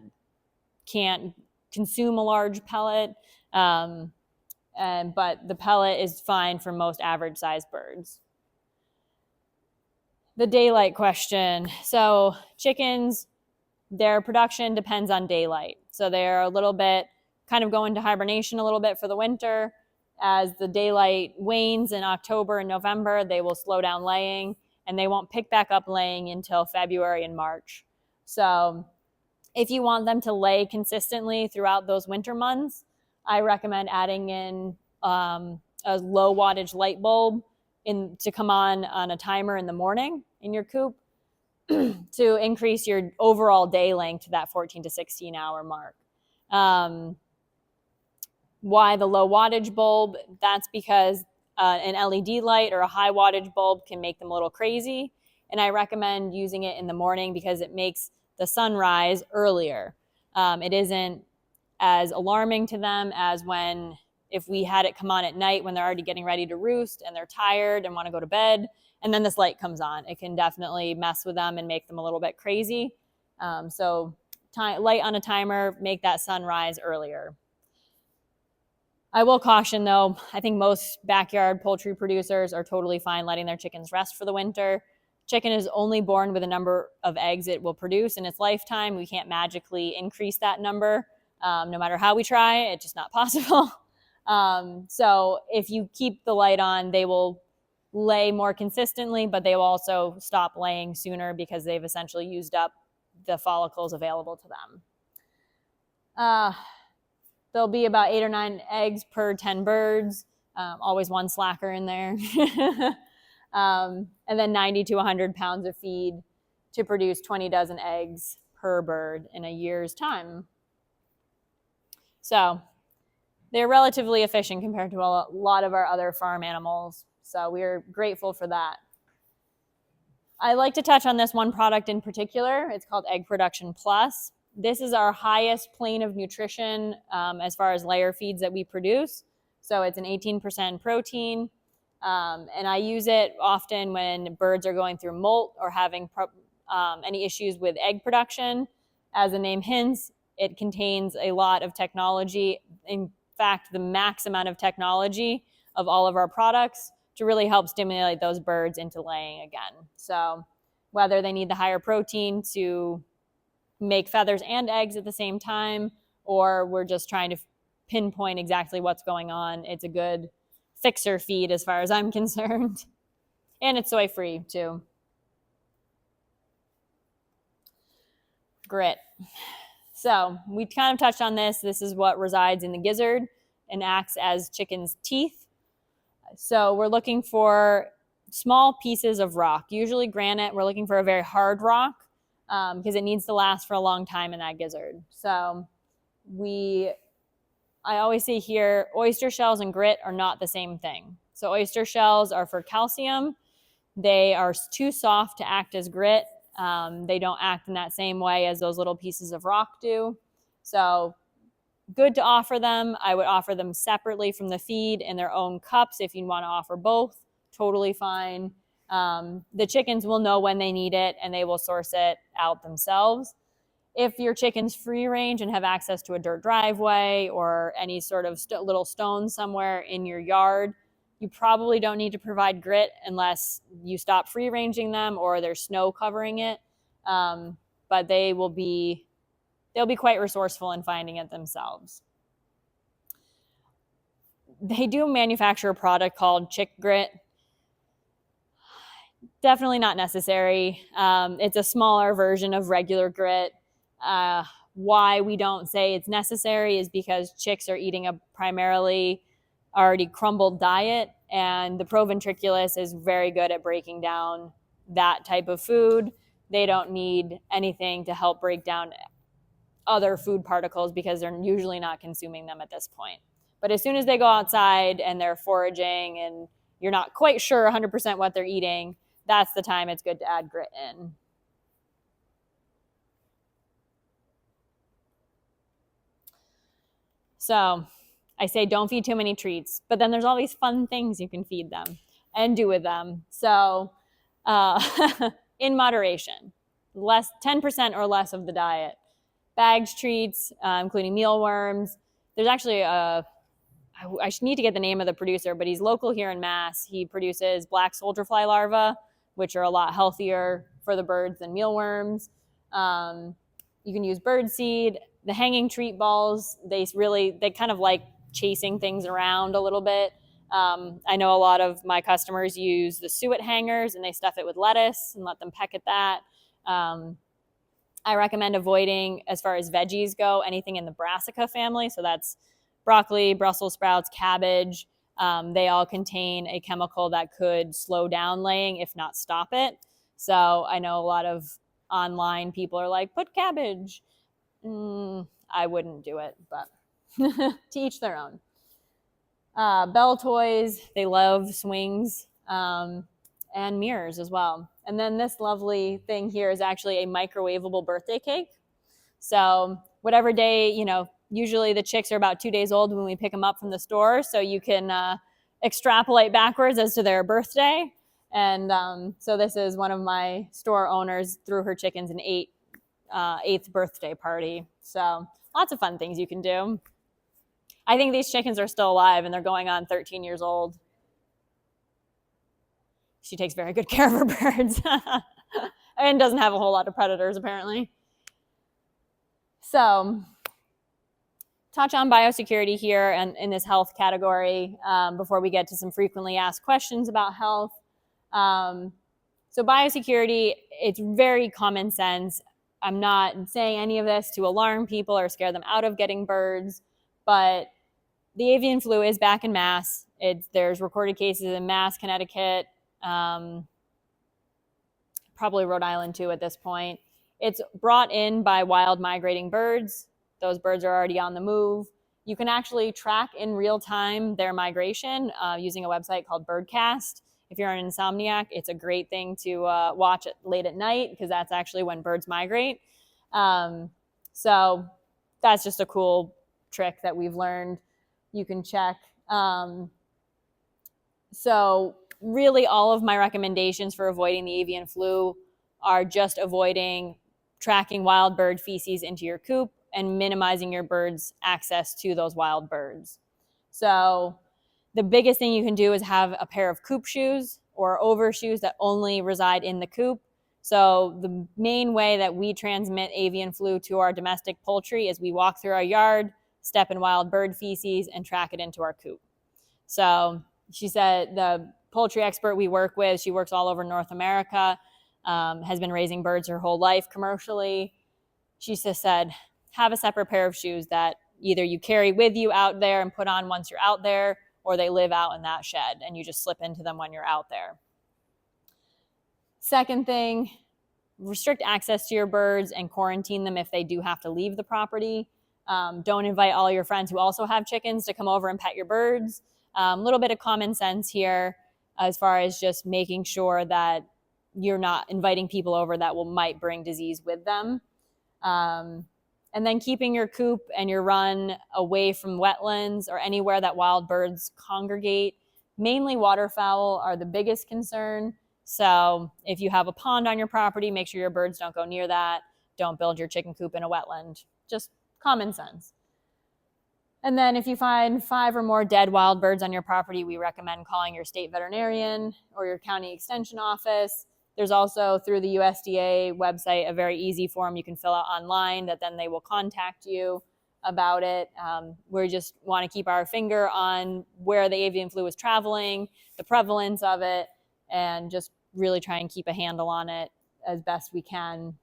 Speaker 1: can't consume a large pellet, but the pellet is fine for most average sized birds. The daylight question. So chickens, their production depends on daylight. So they're a little bit kind of go into hibernation a little bit for the winter. As the daylight wanes in October and November, they will slow down laying, and they won't pick back up laying until February and March. So if you want them to lay consistently throughout those winter months, I recommend adding in a low wattage light bulb to come on a timer in the morning in your coop to increase your overall day length to that 14 to 16 hour mark. Why the low wattage bulb? That's because an LED light or a high wattage bulb can make them a little crazy. And I recommend using it in the morning because it makes the sunrise earlier. It isn't as alarming to them as if we had it come on at night when they're already getting ready to roost and they're tired and want to go to bed, and then this light comes on. It can definitely mess with them and make them a little bit crazy. So light on a timer, make that sunrise earlier. I will caution though, I think most backyard poultry producers are totally fine letting their chickens rest for the winter. Chicken is only born with a number of eggs it will produce in its lifetime. We can't magically increase that number. No matter how we try, it's just not possible. So if you keep the light on, they will lay more consistently, but they will also stop laying sooner because they've essentially used up the follicles available to them. There'll be about 8 or 9 eggs per 10 birds, always one slacker in there. And then 90 to 100 pounds of feed to produce 20 dozen eggs per bird in a year's time. So they're relatively efficient compared to a lot of our other farm animals. So we're grateful for that. I like to touch on this one product in particular. It's called Egg Production Plus. This is our highest plane of nutrition as far as layer feeds that we produce. So it's an 18% protein. And I use it often when birds are going through molt or having any issues with egg production. As the name hints, it contains a lot of technology. In fact, the max amount of technology of all of our products to really help stimulate those birds into laying again. So whether they need the higher protein to make feathers and eggs at the same time, or we're just trying to pinpoint exactly what's going on, it's a good fixer feed as far as I'm concerned. And it's soy free too. Grit. So we kind of touched on this. This is what resides in the gizzard and acts as chicken's teeth. So we're looking for small pieces of rock, usually granite. We're looking for a very hard rock because it needs to last for a long time in that gizzard. So I always say here, oyster shells and grit are not the same thing. So oyster shells are for calcium. They are too soft to act as grit. They don't act in that same way as those little pieces of rock do. So good to offer them. I would offer them separately from the feed in their own cups. If you want to offer both, totally fine. The chickens will know when they need it and they will source it out themselves. If your chicken's free range and have access to a dirt driveway or any sort of little stone somewhere in your yard, you probably don't need to provide grit unless you stop free ranging them or there's snow covering it. But they'll be quite resourceful in finding it themselves. They do manufacture a product called chick grit. Definitely not necessary. It's a smaller version of regular grit. Why we don't say it's necessary is because chicks are eating a primarily already crumbled diet, and the proventriculus is very good at breaking down that type of food. They don't need anything to help break down other food particles because they're usually not consuming them at this point. But as soon as they go outside and they're foraging and you're not quite sure 100% what they're eating, that's the time it's good to add grit in. So I say don't feed too many treats, but then there's all these fun things you can feed them and do with them. So in moderation, 10% or less of the diet. Bagged treats, including mealworms. There's actually I need to get the name of the producer, but he's local here in Mass. He produces black soldier fly larvae, which are a lot healthier for the birds than mealworms. You can use bird seed. The hanging treat balls, they kind of like chasing things around a little bit. I know a lot of my customers use the suet hangers and they stuff it with lettuce and let them peck at that. I recommend avoiding, as far as veggies go, anything in the brassica family. So that's broccoli, Brussels sprouts, cabbage. They all contain a chemical that could slow down laying, if not stop it. So I know a lot of online people are like, put cabbage. I wouldn't do it, but to each their own. Bell toys, they love swings and mirrors as well. And then this lovely thing here is actually a microwavable birthday cake. So whatever day, usually the chicks are about 2 days old when we pick them up from the store. So you can extrapolate backwards as to their birthday. And so this is one of my store owners threw her chickens an 8th birthday party. So lots of fun things you can do. I think these chickens are still alive and they're going on 13 years old. She takes very good care of her birds and doesn't have a whole lot of predators apparently. So touch on biosecurity here and in this health category before we get to some frequently asked questions about health. So biosecurity, it's very common sense. I'm not saying any of this to alarm people or scare them out of getting birds, but the avian flu is back in Mass. There's recorded cases in Mass, Connecticut, probably Rhode Island too at this point. It's brought in by wild migrating birds. Those birds are already on the move. You can actually track in real time their migration using a website called Birdcast. If you're an insomniac, it's a great thing to watch it late at night because that's actually when birds migrate. So that's just a cool trick that we've learned. You can check So really all of my recommendations for avoiding the avian flu are just avoiding tracking wild bird feces into your coop and minimizing your bird's access to those wild birds. So the biggest thing you can do is have a pair of coop shoes or overshoes that only reside in the coop. So the main way that we transmit avian flu to our domestic poultry is we walk through our yard, step in wild bird feces, and track it into our coop. So she said the poultry expert we work with, she works all over North America, has been raising birds her whole life commercially. She just said, have a separate pair of shoes that either you carry with you out there and put on once you're out there, or they live out in that shed and you just slip into them when you're out there. Second thing, restrict access to your birds and quarantine them if they do have to leave the property. Don't invite all your friends who also have chickens to come over and pet your birds. A little bit of common sense here as far as just making sure that you're not inviting people over that might bring disease with them. And then keeping your coop and your run away from wetlands or anywhere that wild birds congregate. Mainly waterfowl are the biggest concern. So if you have a pond on your property, make sure your birds don't go near that. Don't build your chicken coop in a wetland. Just common sense. And then if you find 5 or more dead wild birds on your property, we recommend calling your state veterinarian or your county extension office. There's also, through the USDA website, a very easy form you can fill out online that then they will contact you about it. We just want to keep our finger on where the avian flu is traveling, the prevalence of it, and just really try and keep a handle on it as best we can.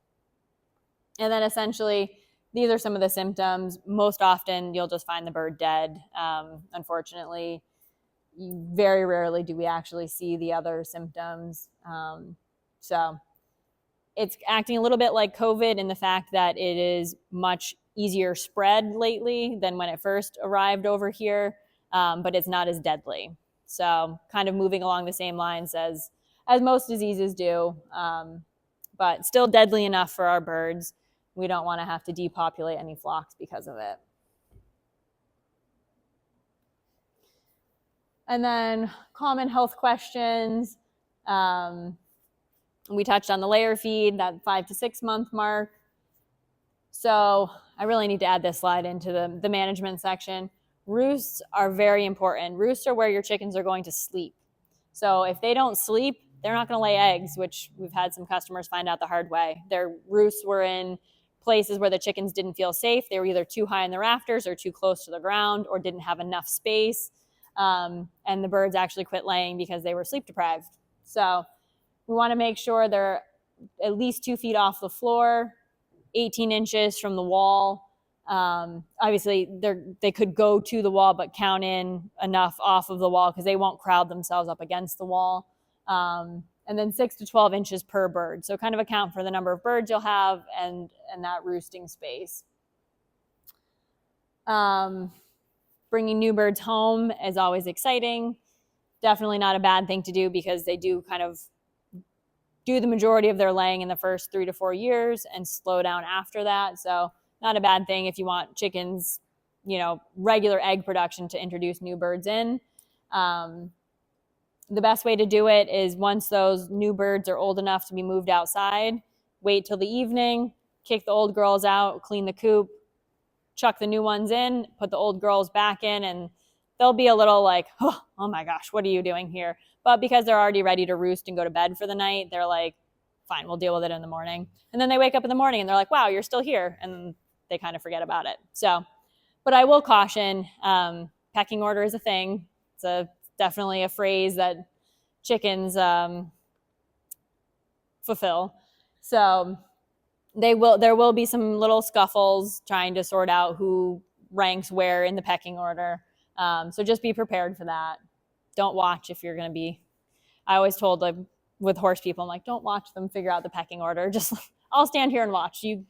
Speaker 1: And then essentially, these are some of the symptoms. Most often, you'll just find the bird dead. Unfortunately, very rarely do we actually see the other symptoms. So it's acting a little bit like COVID in the fact that it is much easier spread lately than when it first arrived over here, but it's not as deadly. So kind of moving along the same lines as most diseases do, but still deadly enough for our birds. We don't want to have to depopulate any flocks because of it. And then common health questions. We touched on the layer feed, that 5 to 6 month mark. So I really need to add this slide into the management section. Roosts are very important. Roosts are where your chickens are going to sleep. So if they don't sleep, they're not going to lay eggs, which we've had some customers find out the hard way. Their roosts were in places where the chickens didn't feel safe. They were either too high in the rafters or too close to the ground or didn't have enough space. And the birds actually quit laying because they were sleep deprived. So we want to make sure they're at least 2 feet off the floor, 18 inches from the wall. Obviously, they could go to the wall, but count in enough off of the wall because they won't crowd themselves up against the wall. And then 6 to 12 inches per bird. So kind of account for the number of birds you'll have and that roosting space. Bringing new birds home is always exciting. Definitely not a bad thing to do because they do kind of do the majority of their laying in the first 3 to 4 years and slow down after that. So not a bad thing if you want chickens, regular egg production to introduce new birds in. The best way to do it is once those new birds are old enough to be moved outside, wait till the evening, kick the old girls out, clean the coop, chuck the new ones in, put the old girls back in, and they'll be a little like, oh my gosh, what are you doing here? But because they're already ready to roost and go to bed for the night, they're like, fine, we'll deal with it in the morning. And then they wake up in the morning and they're like, wow, you're still here. And they kind of forget about it. So, but I will caution, pecking order is a thing. It's definitely a phrase that chickens fulfill. So there will be some little scuffles trying to sort out who ranks where in the pecking order. So just be prepared for that. Don't watch if you're going to be, I always told with horse people, I'm like, don't watch them figure out the pecking order. Just, I'll stand here and watch. You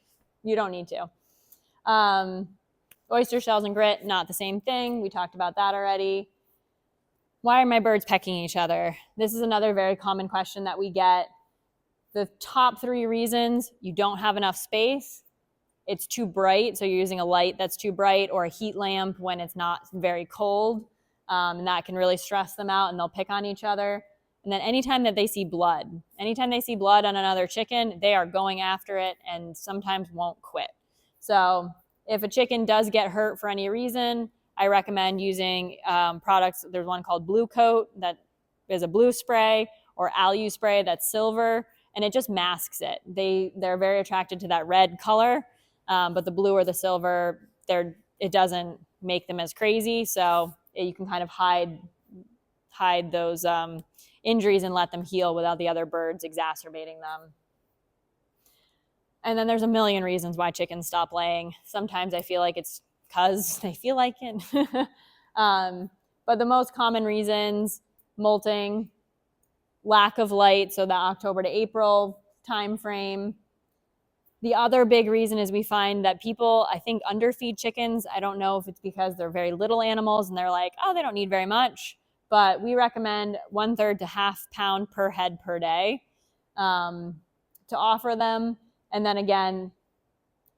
Speaker 1: don't need to. Oyster shells and grit, not the same thing. We talked about that already. Why are my birds pecking each other? This is another very common question that we get. The top 3 reasons: you don't have enough space, it's too bright, so you're using a light that's too bright, or a heat lamp when it's not very cold. And that can really stress them out and they'll pick on each other. And then anytime that they see blood on another chicken, they are going after it and sometimes won't quit. So if a chicken does get hurt for any reason, I recommend using products. There's one called Blue Coat that is a blue spray, or Alu spray that's silver, and it just masks it. They're very attracted to that red color, but the blue or the silver, it doesn't make them as crazy. So you can kind of hide those injuries and let them heal without the other birds exacerbating them. And then there's a million reasons why chickens stop laying. Sometimes I feel like it's because they feel like it. But the most common reasons: molting, lack of light, so the October to April time frame. The other big reason is we find that people, I think, underfeed chickens. I don't know if it's because they're very little animals and they're like, oh, they don't need very much. But we recommend 1/3 to 1/2 pound per head per day to offer them. And then again,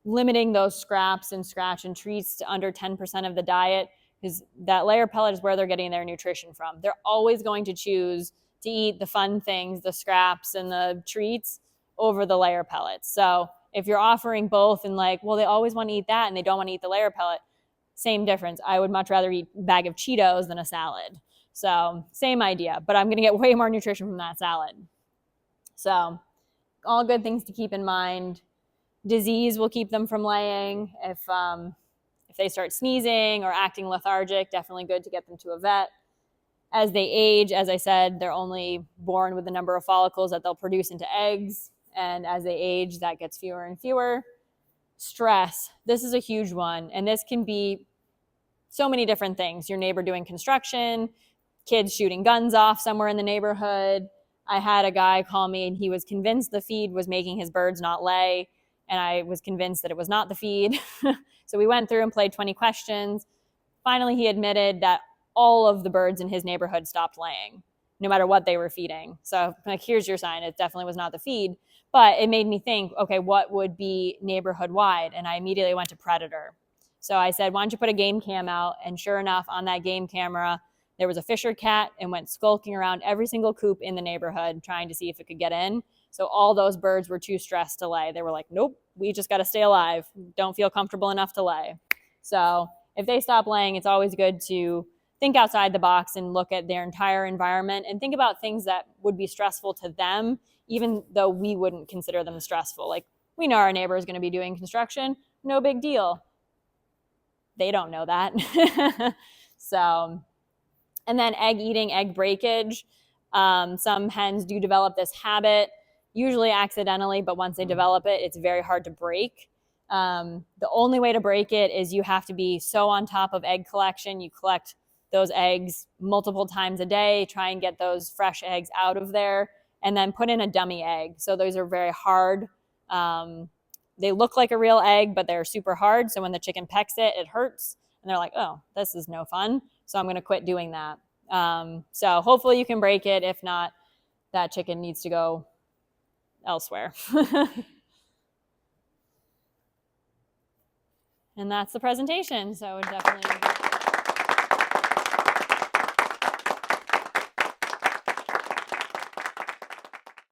Speaker 1: limiting those scraps and scratch and treats to under 10% of the diet, because that layer pellet is where they're getting their nutrition from. They're always going to choose to eat the fun things, the scraps and the treats, over the layer pellets. So if you're offering both and like, well, they always want to eat that and they don't want to eat the layer pellet, same difference. I would much rather eat a bag of Cheetos than a salad. So same idea, but I'm going to get way more nutrition from that salad. So all good things to keep in mind. Disease will keep them from laying. If they start sneezing or acting lethargic, definitely good to get them to a vet. As they age, as I said, they're only born with the number of follicles that they'll produce into eggs. And as they age, that gets fewer and fewer. Stress. This is a huge one. And this can be so many different things. Your neighbor doing construction, kids shooting guns off somewhere in the neighborhood. I had a guy call me and he was convinced the feed was making his birds not lay. And I was convinced that it was not the feed. So we went through and played 20 questions. Finally, he admitted that all of the birds in his neighborhood stopped laying, no matter what they were feeding. So like, here's your sign. It definitely was not the feed. But it made me think, okay, what would be neighborhood wide? And I immediately went to predator. So I said, why don't you put a game cam out? And sure enough, on that game camera, there was a Fisher cat and went skulking around every single coop in the neighborhood trying to see if it could get in. So all those birds were too stressed to lay. They were like, nope, we just got to stay alive. Don't feel comfortable enough to lay. So if they stop laying, it's always good to think outside the box and look at their entire environment and think about things that would be stressful to them, even though we wouldn't consider them stressful. Like, we know our neighbor is going to be doing construction. No big deal. They don't know that. So, and then egg eating, egg breakage. Some hens do develop this habit, usually accidentally, but once they develop it, it's very hard to break. The only way to break it is you have to be so on top of egg collection. You collect those eggs multiple times a day, try and get those fresh eggs out of there, and then put in a dummy egg. So those are very hard. They look like a real egg, but they're super hard. So when the chicken pecks it, it hurts. And they're like, oh, this is no fun. So I'm going to quit doing that. So hopefully you can break it. If not, that chicken needs to go elsewhere. And that's the presentation. So definitely